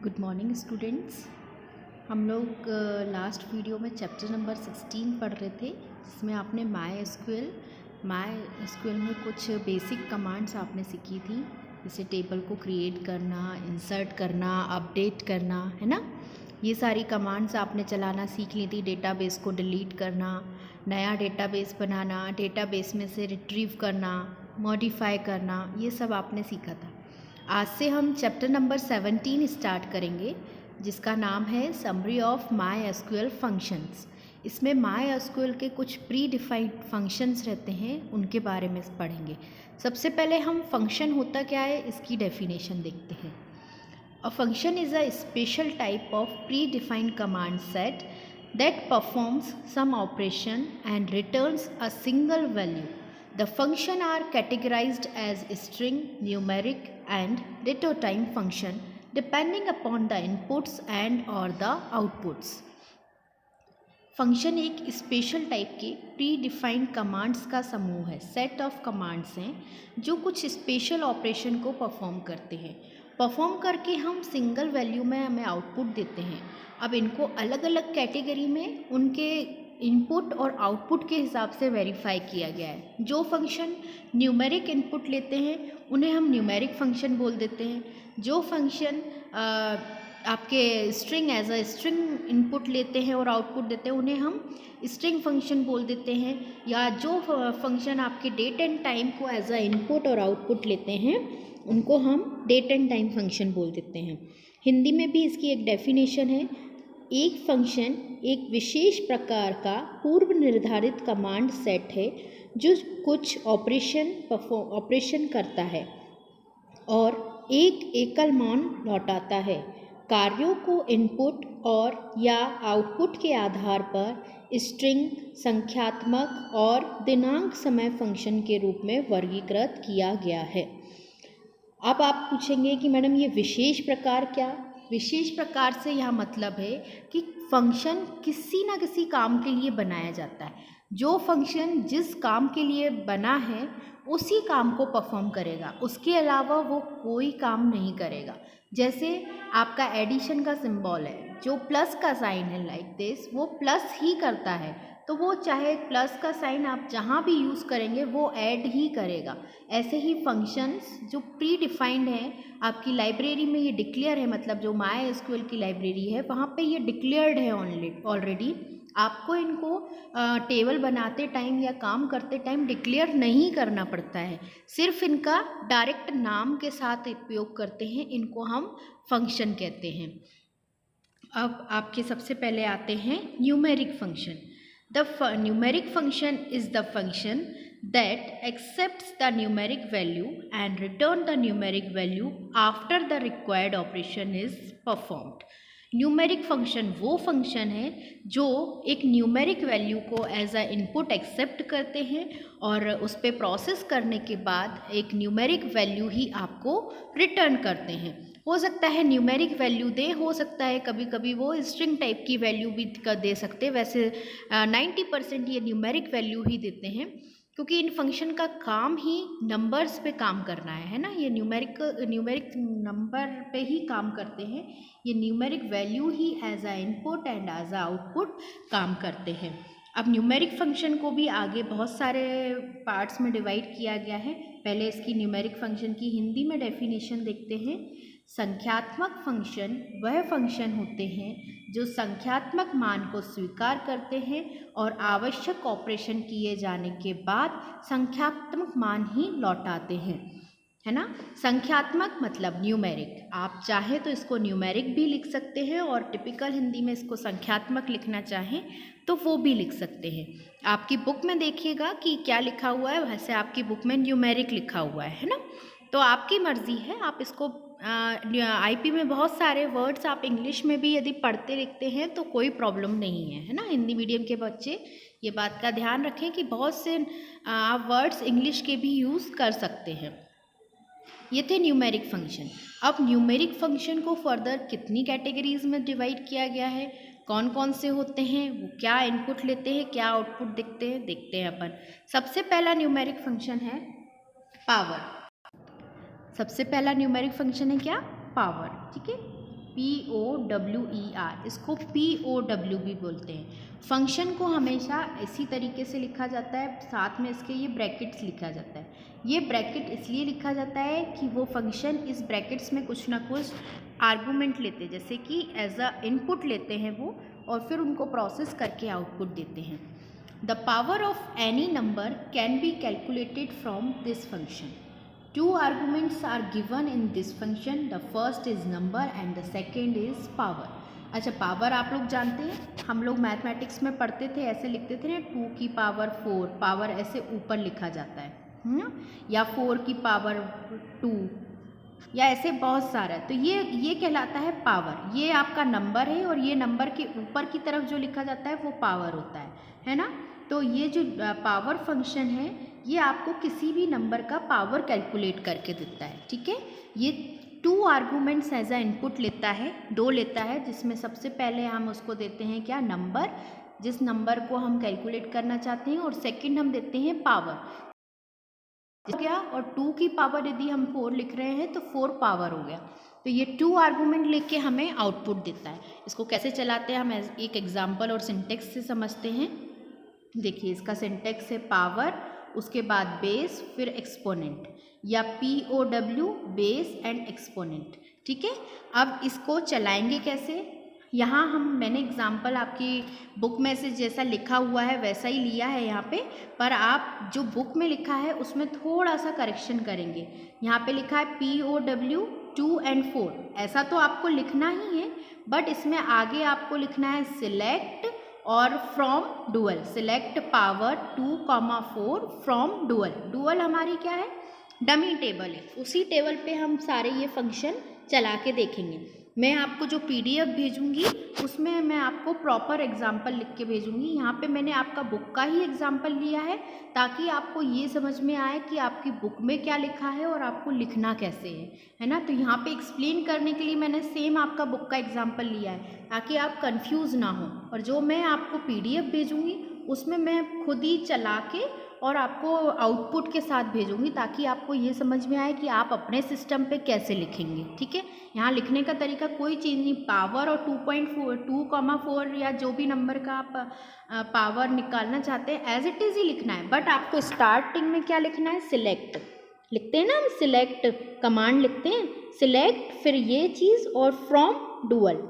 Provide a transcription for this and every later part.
Good morning students. हम लोग last video में चैप्टर नंबर 16 पढ़ रहे थे, जिसमें आपने माई एसक्यूएल में कुछ बेसिक कमांड्स आपने सीखी थी, जैसे टेबल को क्रिएट करना, इंसर्ट करना, अपडेट करना, है ना। ये सारी कमांड्स आपने चलाना सीख ली थी। डेटाबेस को डिलीट करना, नया डेटाबेस बनाना, डेटाबेस में से रिट्रीव करना, मॉडिफाई करना, ये सब आपने सीखा था। आज से हम चैप्टर नंबर 17 स्टार्ट करेंगे, जिसका नाम है summary of my SQL functions. इसमें माई एसक्यूएल के कुछ प्री डिफाइंड फंक्शंस रहते हैं, उनके बारे में पढ़ेंगे। सबसे पहले हम फंक्शन होता क्या है इसकी डेफिनेशन देखते हैं। A function is a special type of pre defined command set that performs some operation and returns a single value. The function are categorized as string, numeric and datatime function depending upon the inputs and or the outputs. Function एक special type के pre defined commands का समूह है, set of commands हैं जो कुछ special operation को perform करते हैं। परफॉर्म करके हम सिंगल वैल्यू में हमें आउटपुट देते हैं। अब इनको अलग अलग कैटेगरी में उनके इनपुट और आउटपुट के हिसाब से वेरीफाई किया गया है। जो फंक्शन न्यूमेरिक इनपुट लेते हैं उन्हें हम न्यूमेरिक फंक्शन बोल देते हैं। जो फंक्शन आपके string as a string input लेते हैं और आउटपुट देते हैं उन्हें हम स्ट्रिंग फंक्शन बोल देते हैं। या जो फंक्शन आपके डेट एंड टाइम को एज अ इनपुट और आउटपुट लेते हैं उनको हम डेट एंड टाइम फंक्शन बोल देते हैं। हिंदी में भी इसकी एक डेफिनेशन है। एक फंक्शन एक विशेष प्रकार का पूर्व निर्धारित कमांड सेट है जो कुछ ऑपरेशन करता है और एक एकल मान लौटाता है। कार्यों को इनपुट और या आउटपुट के आधार पर स्ट्रिंग, संख्यात्मक और दिनांक समय फंक्शन के रूप में वर्गीकृत किया गया है। अब आप पूछेंगे कि मैडम ये विशेष प्रकार क्या? विशेष प्रकार से यह मतलब है कि फंक्शन किसी न किसी काम के लिए बनाया जाता है। जो फंक्शन जिस काम के लिए बना है उसी काम को परफॉर्म करेगा, उसके अलावा वो कोई काम नहीं करेगा। जैसे आपका एडिशन का सिंबल है, जो प्लस का साइन है लाइक दिस, वो प्लस ही करता है, तो वो चाहे प्लस का साइन आप जहाँ भी यूज़ करेंगे वो ऐड ही करेगा। ऐसे ही फंक्शंस जो प्री डिफाइंड हैं, आपकी लाइब्रेरी में ये डिक्लेयर है, मतलब जो माई एसक्यूएल की लाइब्रेरी है वहाँ पे ये डिक्लेयर्ड है ऑलरेडी। आपको इनको टेबल बनाते टाइम या काम करते टाइम डिक्लेयर नहीं करना पड़ता है, सिर्फ इनका डायरेक्ट नाम के साथ उपयोग करते हैं, इनको हम फंक्शन कहते हैं। अब आपके सबसे पहले आते हैं numeric function. The numeric function is the function that accepts the numeric value and return the numeric value after the required operation is performed. Numeric function वो फंक्शन है जो एक न्यूमेरिक वैल्यू को एज अ इनपुट एक्सेप्ट करते हैं और उस पर प्रोसेस करने के बाद एक न्यूमेरिक वैल्यू ही आपको रिटर्न करते हैं। हो सकता है न्यूमेरिक वैल्यू दे, हो सकता है कभी कभी वो स्ट्रिंग टाइप की वैल्यू भी दे सकते हैं। वैसे 90% ये न्यूमेरिक वैल्यू ही देते हैं, क्योंकि इन फंक्शन का काम ही नंबर्स पे काम करना है ना। ये न्यूमेरिक नंबर पे ही काम करते हैं। ये न्यूमेरिक वैल्यू ही as a input and as a output काम करते हैं। अब न्यूमेरिक फंक्शन को भी आगे बहुत सारे पार्ट्स में डिवाइड किया गया है। पहले इसकी न्यूमेरिक फंक्शन की हिंदी में डेफिनेशन देखते हैं। संख्यात्मक फंक्शन वह फंक्शन होते हैं जो संख्यात्मक मान को स्वीकार करते हैं और आवश्यक ऑपरेशन किए जाने के बाद संख्यात्मक मान ही लौटाते हैं, है ना। संख्यात्मक मतलब न्यूमेरिक। आप चाहे तो इसको न्यूमेरिक भी लिख सकते हैं और टिपिकल हिंदी में इसको संख्यात्मक लिखना चाहें तो वो भी लिख सकते हैं। आपकी बुक में देखिएगा कि क्या लिखा हुआ है, वैसे आपकी बुक में न्यूमेरिक लिखा हुआ है ना। तो आपकी मर्ज़ी है, आप इसको आईपी में बहुत सारे वर्ड्स आप इंग्लिश में भी यदि पढ़ते लिखते हैं तो कोई प्रॉब्लम नहीं है ना। हिंदी मीडियम के बच्चे ये बात का ध्यान रखें कि बहुत से आप वर्ड्स इंग्लिश के भी यूज़ कर सकते हैं। ये थे न्यूमेरिक फंक्शन। अब न्यूमेरिक फंक्शन को फर्दर कितनी कैटेगरीज में डिवाइड किया गया है, कौन कौन से होते हैं, वो क्या इनपुट लेते हैं, क्या आउटपुट देखते हैं अपन। सबसे पहला न्यूमेरिक फंक्शन है पावर। सबसे पहला न्यूमेरिक फंक्शन है क्या? पावर, ठीक है। POWER, इसको POW भी बोलते हैं। फंक्शन को हमेशा इसी तरीके से लिखा जाता है, साथ में इसके ये ब्रैकेट्स लिखा जाता है। ये ब्रैकेट इसलिए लिखा जाता है कि वो फंक्शन इस ब्रैकेट्स में कुछ ना कुछ आर्गूमेंट लेते हैं, जैसे कि एज अ इनपुट लेते हैं वो, और फिर उनको प्रोसेस करके आउटपुट देते हैं। The power of any number can be calculated from this function. Two arguments are given in this function. The first is number and the second is power. अच्छा, पावर आप लोग जानते हैं, हम लोग मैथमेटिक्स में पढ़ते थे, ऐसे लिखते थे ना, 2 की पावर 4, पावर ऐसे ऊपर लिखा जाता है या 4 की पावर 2, या ऐसे बहुत सारा। तो ये कहलाता है पावर। ये आपका नंबर है और ये नंबर के ऊपर की तरफ जो लिखा जाता है वो पावर होता है ना। तो ये जो पावर फंक्शन है ये आपको किसी भी नंबर का पावर कैलकुलेट करके देता है, ठीक है। ये 2 आर्गूमेंट्स एज अ इनपुट लेता है, 2 लेता है, जिसमें सबसे पहले हम उसको देते हैं क्या, नंबर, जिस नंबर को हम कैलकुलेट करना चाहते हैं, और सेकंड हम देते हैं पावर हो गया। और 2 की पावर यदि हम 4 लिख रहे हैं तो 4 पावर हो गया। तो ये 2 आर्गूमेंट लेके हमें आउटपुट देता है। इसको कैसे चलाते हैं हम एक एग्जाम्पल और सिंटेक्स से समझते हैं। देखिए, इसका सिंटेक्स है पावर, उसके बाद बेस, फिर एक्सपोनेंट, या POW, बेस एंड एक्सपोनेंट, ठीक है। अब इसको चलाएंगे कैसे, यहाँ मैंने एग्जाम्पल आपकी बुक में से जैसा लिखा हुआ है वैसा ही लिया है यहाँ पे, पर आप जो बुक में लिखा है उसमें थोड़ा सा करेक्शन करेंगे। यहाँ पे लिखा है POW 2 and 4, ऐसा तो आपको लिखना ही है, बट इसमें आगे आपको लिखना है सिलेक्ट और from dual. Select power 2, 4 from dual. Dual हमारी क्या है, डमी टेबल है, उसी टेबल पे हम सारे ये फंक्शन चला के देखेंगे। मैं आपको जो PDF भेजूंगी उसमें मैं आपको प्रॉपर एग्जाम्पल लिख के भेजूंगी। यहाँ पे मैंने आपका बुक का ही एग्जाम्पल लिया है ताकि आपको ये समझ में आए कि आपकी बुक में क्या लिखा है और आपको लिखना कैसे है ना। तो यहाँ पे एक्सप्लेन करने के लिए मैंने सेम आपका बुक का एग्जाम्पल लिया है ताकि आप कंफ्यूज ना हो। और जो मैं आपको PDF भेजूंगी उसमें मैं खुद ही चला के और आपको आउटपुट के साथ भेजूंगी ताकि आपको ये समझ में आए कि आप अपने सिस्टम पे कैसे लिखेंगे, ठीक है। यहाँ लिखने का तरीका कोई चीज़ नहीं, पावर और 2.4 या जो भी नंबर का आप पावर निकालना चाहते हैं एज इट इज़ ही लिखना है। बट आपको स्टार्टिंग में क्या लिखना है, सिलेक्ट लिखते हैं ना हम, सिलेक्ट कमांड लिखते हैं, सिलेक्ट, फिर ये चीज़, और फ्रॉम डुअल।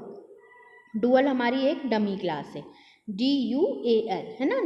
डुअल हमारी एक डमी क्लास है, DUAL है ना,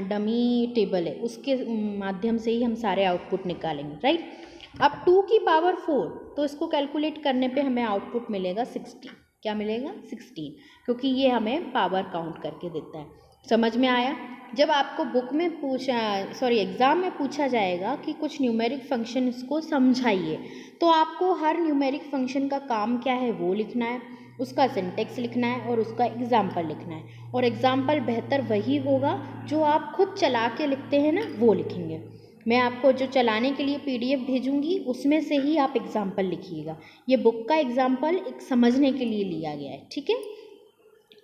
डमी टेबल है, उसके माध्यम से ही हम सारे आउटपुट निकालेंगे, राइट। अब 2 की पावर 4, तो इसको कैलकुलेट करने पे हमें आउटपुट मिलेगा 16। क्या मिलेगा, 16, क्योंकि ये हमें पावर काउंट करके देता है। समझ में आया। जब आपको बुक में एग्ज़ाम में पूछा जाएगा कि कुछ न्यूमेरिक फंक्शन इसको समझाइए, तो आपको हर न्यूमेरिक फंक्शन का काम क्या है वो लिखना है, उसका सिंटेक्स लिखना है और उसका एग्जाम्पल लिखना है। और एग्जाम्पल बेहतर वही होगा जो आप खुद चला के लिखते हैं ना, वो लिखेंगे। मैं आपको जो चलाने के लिए PDF भेजूंगी उसमें से ही आप एग्जाम्पल लिखिएगा। ये बुक का एग्जाम्पल एक समझने के लिए लिया गया है, ठीक है।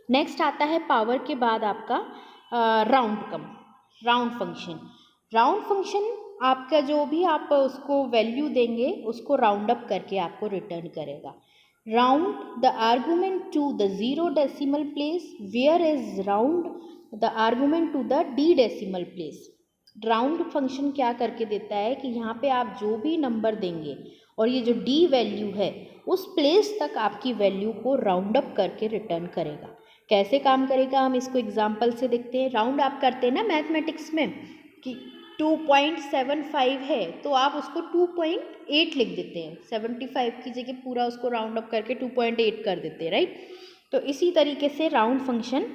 नेक्स्ट आता है पावर के बाद आपका राउंड फंक्शन। राउंड फंक्शन आपका जो भी आप उसको वैल्यू देंगे उसको राउंड अप करके आपको रिटर्न करेगा। Round the argument to the 0 decimal place, where is round the argument to the D decimal place. Round function क्या करके देता है कि यहाँ पे आप जो भी नंबर देंगे और ये जो D वैल्यू है उस प्लेस तक आपकी वैल्यू को राउंड अप करके रिटर्न करेगा। कैसे काम करेगा हम इसको एग्जाम्पल से देखते हैं। राउंड आप करते हैं ना मैथमेटिक्स में कि 2.75 है तो आप उसको 2.8 लिख देते हैं, 75 की जगह पूरा उसको राउंड अप करके 2.8 कर देते हैं, राइट। तो इसी तरीके से राउंड फंक्शन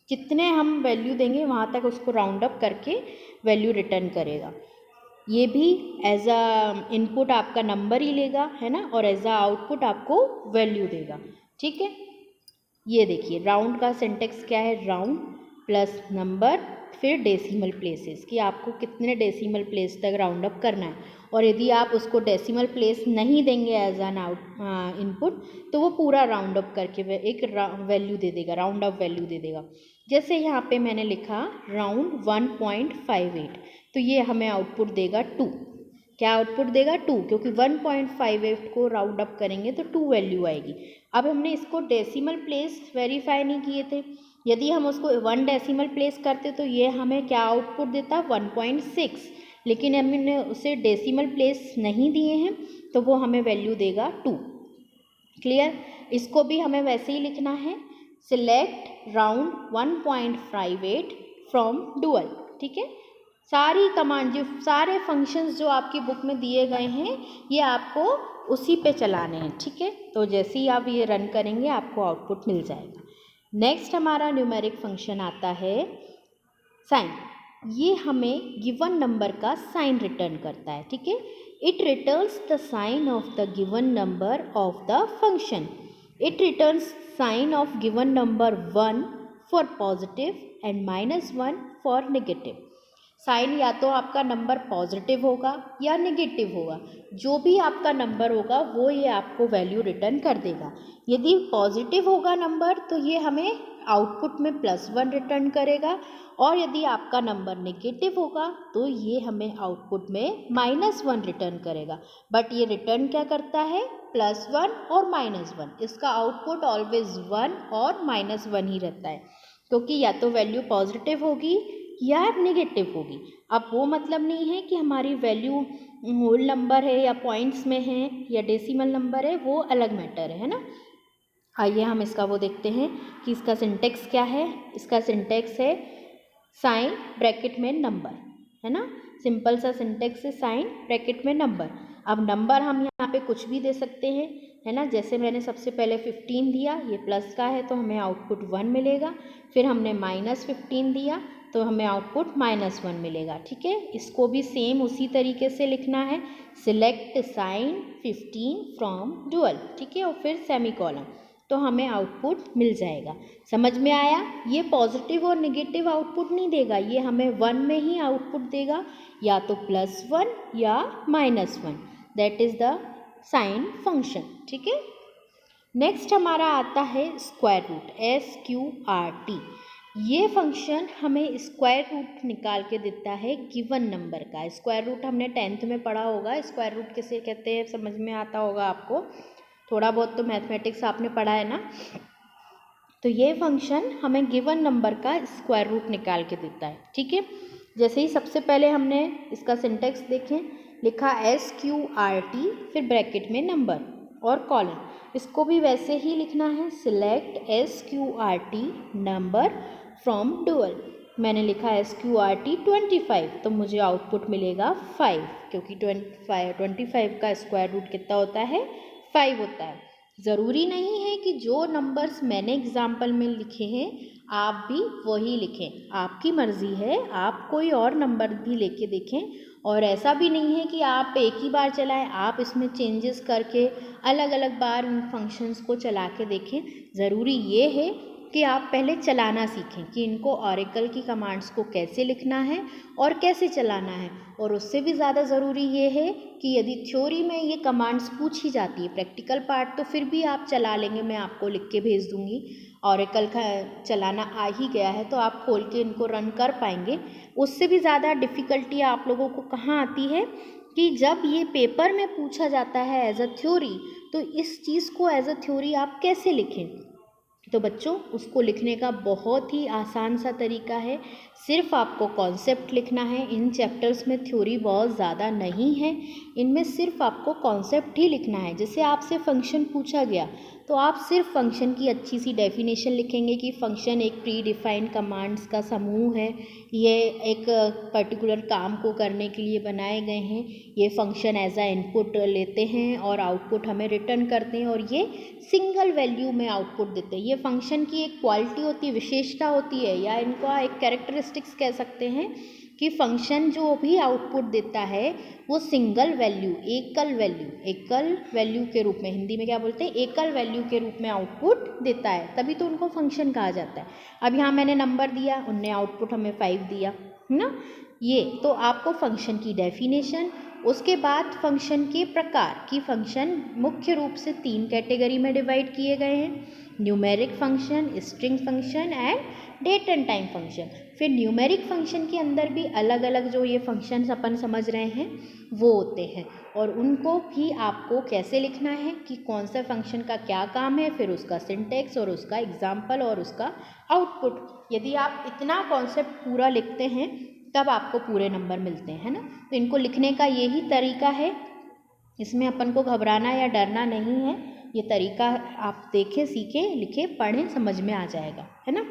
जितने हम वैल्यू देंगे वहाँ तक उसको राउंड अप करके वैल्यू रिटर्न करेगा। ये भी एज अ इनपुट आपका नंबर ही लेगा, है ना, और एज अ आउटपुट आपको वैल्यू देगा, ठीक है। ये देखिए राउंड का सिंटेक्स क्या है, राउंड प्लस नंबर फिर डेसिमल प्लेसेस, कि आपको कितने डेसिमल प्लेस तक राउंड अप करना है। और यदि आप उसको डेसिमल प्लेस नहीं देंगे एज एन इनपुट तो वो पूरा राउंड अप करके एक वैल्यू दे देगा, राउंड अप वैल्यू दे देगा। जैसे यहाँ पे मैंने लिखा राउंड 1.58, तो ये हमें आउटपुट देगा 2। क्या आउटपुट देगा 2, क्योंकि 1.58 को राउंड अप करेंगे तो 2 वैल्यू आएगी। अब हमने इसको डेसिमल प्लेस वेरीफाई नहीं किए थे, यदि हम उसको 1 डेसिमल प्लेस करते तो ये हमें क्या आउटपुट देता 1.6, लेकिन हमने उसे डेसिमल प्लेस नहीं दिए हैं तो वो हमें वैल्यू देगा 2। क्लियर? इसको भी हमें वैसे ही लिखना है, सिलेक्ट राउंड 1.58 फ्रॉम डुअल। ठीक है, सारी कमांड जो सारे फंक्शंस जो आपकी बुक में दिए गए हैं ये आपको उसी पे चलाने हैं। ठीक है, तो जैसे ही आप ये रन करेंगे आपको आउटपुट मिल जाएगा। नेक्स्ट हमारा न्यूमेरिक फंक्शन आता है साइन। ये हमें गिवन नंबर का साइन रिटर्न करता है। ठीक है, it returns the sign of the given number of the function. It returns sign of given number 1 for positive and -1 for negative. Sign या तो आपका नंबर पॉजिटिव होगा या नेगेटिव होगा, जो भी आपका नंबर होगा वो ये आपको वैल्यू रिटर्न कर देगा। यदि पॉजिटिव होगा नंबर तो ये हमें आउटपुट में +1 रिटर्न करेगा, और यदि आपका नंबर नेगेटिव होगा तो ये हमें आउटपुट में -1 रिटर्न करेगा। बट ये रिटर्न क्या करता है, +1 और -1। इसका आउटपुट ऑलवेज 1 और -1 ही रहता है, क्योंकि या तो वैल्यू पॉजिटिव होगी या नेगेटिव होगी। अब वो मतलब नहीं है कि हमारी वैल्यू होल नंबर है या पॉइंट्स में है या डेसिमल नंबर है, वो अलग मैटर है ना। आइए हम इसका वो देखते हैं कि इसका सिंटेक्स क्या है। इसका सिंटेक्स है साइन ब्रैकेट में नंबर, है ना। सिंपल सा सिंटेक्स है, साइन ब्रैकेट में नंबर। अब नंबर हम यहाँ पे कुछ भी दे सकते हैं, है ना। जैसे मैंने सबसे पहले 15 दिया, ये प्लस का है तो हमें आउटपुट 1 मिलेगा। फिर हमने -15 दिया तो हमें आउटपुट -1 मिलेगा। ठीक है, इसको भी सेम उसी तरीके से लिखना है, सिलेक्ट साइन 15 फ्रॉम डुअल। ठीक है, और फिर सेमीकोलन, तो हमें आउटपुट मिल जाएगा। समझ में आया? ये पॉजिटिव और नेगेटिव आउटपुट नहीं देगा, ये हमें 1 में ही आउटपुट देगा, या तो +1 या -1। That is the sine function. ठीक है, नेक्स्ट हमारा आता है स्क्वायर रूट, SQRT। ये फंक्शन हमें स्क्वायर रूट निकाल के देता है गिवन नंबर का। स्क्वायर रूट हमने 10th में पढ़ा होगा, स्क्वायर रूट किसे कहते हैं समझ में आता होगा आपको, थोड़ा बहुत तो मैथमेटिक्स आपने पढ़ा है ना। तो ये फंक्शन हमें गिवन नंबर का स्क्वायर रूट निकाल के देता है। ठीक है, जैसे ही सबसे पहले हमने इसका सिंटेक्स देखें, लिखा SQRT, फिर ब्रैकेट में नंबर और कॉलन। इसको भी वैसे ही लिखना है, select SQRT number from dual. मैंने लिखा SQRT 25, तो मुझे आउटपुट मिलेगा 5, क्योंकि 25 का स्क्वायर रूट कितना होता है, 5 होता है। ज़रूरी नहीं है कि जो नंबर्स मैंने एग्जाम्पल में लिखे हैं आप भी वही लिखें, आपकी मर्ज़ी है, आप कोई और नंबर भी लेके देखें। और ऐसा भी नहीं है कि आप एक ही बार चलाएं, आप इसमें चेंजेस करके अलग अलग बार उन फंक्शंस को चला के देखें। ज़रूरी ये है कि आप पहले चलाना सीखें कि इनको ऑरेकल की कमांड्स को कैसे लिखना है और कैसे चलाना है। और उससे भी ज़्यादा ज़रूरी ये है कि यदि थ्योरी में ये कमांड्स पूछी जाती है, प्रैक्टिकल पार्ट तो फिर भी आप चला लेंगे, मैं आपको लिख के भेज दूँगी। ऑरेकल का चलाना आ ही गया है तो आप खोल के इनको रन कर पाएंगे। उससे भी ज़्यादा डिफ़िकल्टी आप लोगों को कहाँ आती है कि जब ये पेपर में पूछा जाता है एज अ थ्योरी, तो इस चीज़ को एज अ थ्योरी आप कैसे लिखें। तो बच्चों, उसको लिखने का बहुत ही आसान सा तरीका है, सिर्फ आपको कॉन्सेप्ट लिखना है। इन चैप्टर्स में थ्योरी बहुत ज़्यादा नहीं है, इनमें सिर्फ आपको कॉन्सेप्ट ही लिखना है। जैसे आपसे फंक्शन पूछा गया तो आप सिर्फ फंक्शन की अच्छी सी डेफिनेशन लिखेंगे कि फंक्शन एक प्री डिफाइंड कमांड्स का समूह है, ये एक पर्टिकुलर काम को करने के लिए बनाए गए हैं, ये फंक्शन एज आ इनपुट लेते हैं और आउटपुट हमें रिटर्न करते हैं, और ये सिंगल वैल्यू में आउटपुट देते हैं। ये फंक्शन की एक क्वालिटी होती है, विशेषता होती है, या इनका एक कैरेक्टरिस्टिक्स कह सकते हैं कि फंक्शन जो भी आउटपुट देता है वो सिंगल वैल्यू, एकल वैल्यू के रूप में, हिंदी में क्या बोलते हैं, एकल वैल्यू के रूप में आउटपुट देता है, तभी तो उनको फंक्शन कहा जाता है। अब यहाँ मैंने नंबर दिया, उनने आउटपुट हमें 5 दिया, है ना। ये तो आपको फंक्शन की डेफिनेशन, उसके बाद फंक्शन के प्रकार की, फंक्शन मुख्य रूप से 3 कैटेगरी में डिवाइड किए गए हैं, numeric function, string function and date and time function. फिर न्यूमेरिक फंक्शन के अंदर भी अलग अलग जो ये फंक्शंस अपन समझ रहे हैं वो होते हैं, और उनको भी आपको कैसे लिखना है कि कौन सा फंक्शन का क्या काम है, फिर उसका सिंटेक्स और उसका एग्जाम्पल और उसका आउटपुट। यदि आप इतना कॉन्सेप्ट पूरा लिखते हैं तब आपको पूरे नंबर मिलते हैं, है ना। तो इनको लिखने का यही तरीका है, इसमें अपन को घबराना या डरना नहीं है। ये तरीका आप देखें, सीखें, लिखें, पढ़ें, समझ में आ जाएगा, है ना।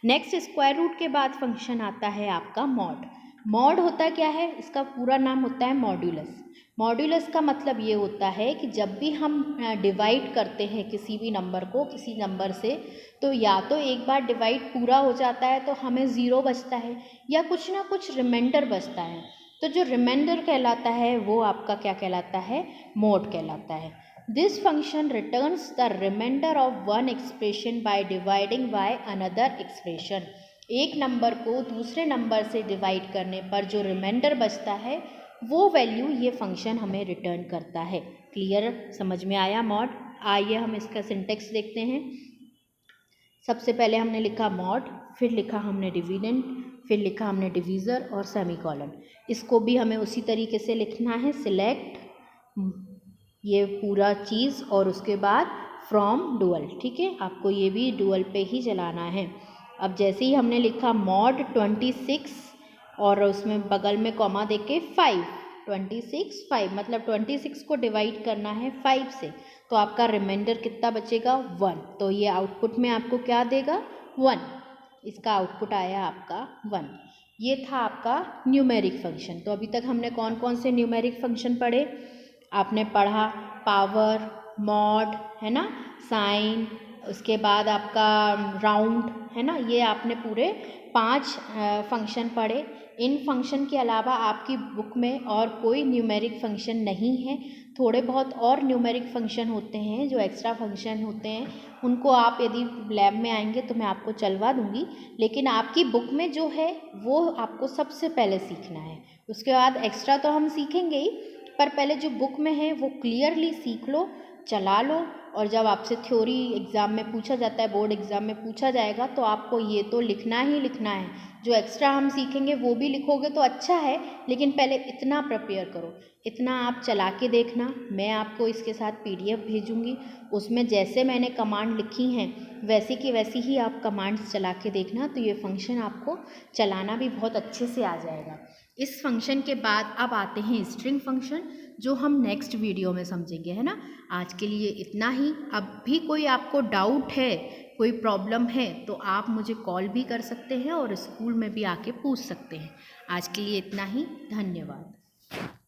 नेक्स्ट स्क्वायर रूट के बाद फंक्शन आता है आपका मॉड। मॉड होता क्या है, इसका पूरा नाम होता है मॉड्यूलस। मॉड्यूलस का मतलब ये होता है कि जब भी हम डिवाइड करते हैं किसी भी नंबर को किसी नंबर से, तो या तो एक बार डिवाइड पूरा हो जाता है तो हमें ज़ीरो बचता है, या कुछ ना कुछ रिमाइंडर बचता है। तो जो रिमाइंडर कहलाता है वो आपका क्या कहलाता है, मोड कहलाता है। This function returns the remainder of one expression by dividing by another expression. एक नंबर को दूसरे नंबर से डिवाइड करने पर जो रिमाइंडर बचता है वो वैल्यू ये फंक्शन हमें रिटर्न करता है। क्लियर, समझ में आया मॉड। आइए हम इसका सिंटेक्स देखते हैं। सबसे पहले हमने लिखा मॉड, फिर लिखा हमने डिविडेंड, फिर लिखा हमने डिवीज़र और सेमीकोलन। इसको भी हमें उसी तरीके से लिखना है, सिलेक्ट ये पूरा चीज़ और उसके बाद फ्रॉम डुअल। ठीक है, आपको ये भी डुअल पे ही चलाना है। अब जैसे ही हमने लिखा मॉड 26 और उसमें बगल में कॉमा देके 5, 26 5 मतलब 26 को डिवाइड करना है 5 से, तो आपका रिमाइंडर कितना बचेगा 1। तो ये आउटपुट में आपको क्या देगा 1, इसका आउटपुट आया आपका 1। ये था आपका न्यूमेरिक फंक्शन। तो अभी तक हमने कौन कौन से न्यूमेरिक फंक्शन पढ़े, आपने पढ़ा पावर, मॉड, है ना, साइन, उसके बाद आपका राउंड, है ना। ये आपने पूरे 5 फंक्शन पढ़े। इन फंक्शन के अलावा आपकी बुक में और कोई न्यूमेरिक फंक्शन नहीं है। थोड़े बहुत और न्यूमेरिक फंक्शन होते हैं जो एक्स्ट्रा फंक्शन होते हैं, उनको आप यदि लैब में आएंगे तो मैं आपको चलवा दूंगी, लेकिन आपकी बुक में जो है वो आपको सबसे पहले सीखना है। उसके बाद एक्स्ट्रा तो हम सीखेंगे ही, पर पहले जो बुक में है वो क्लियरली सीख लो, चला लो, और जब आपसे थ्योरी एग्ज़ाम में पूछा जाता है, बोर्ड एग्ज़ाम में पूछा जाएगा, तो आपको ये तो लिखना ही लिखना है। जो एक्स्ट्रा हम सीखेंगे वो भी लिखोगे तो अच्छा है, लेकिन पहले इतना प्रिपेयर करो, इतना आप चला के देखना। मैं आपको इसके साथ PDF भेजूँगी, उसमें जैसे मैंने कमांड लिखी हैं वैसी की वैसी ही आप कमांड्स चला के देखना, तो ये फंक्शन आपको चलाना भी बहुत अच्छे से आ जाएगा। इस फंक्शन के बाद अब आते हैं स्ट्रिंग फंक्शन, जो हम नेक्स्ट वीडियो में समझेंगे, है ना। आज के लिए इतना ही। अब भी कोई आपको डाउट है, कोई प्रॉब्लम है, तो आप मुझे कॉल भी कर सकते हैं और स्कूल में भी आके पूछ सकते हैं। आज के लिए इतना ही, धन्यवाद।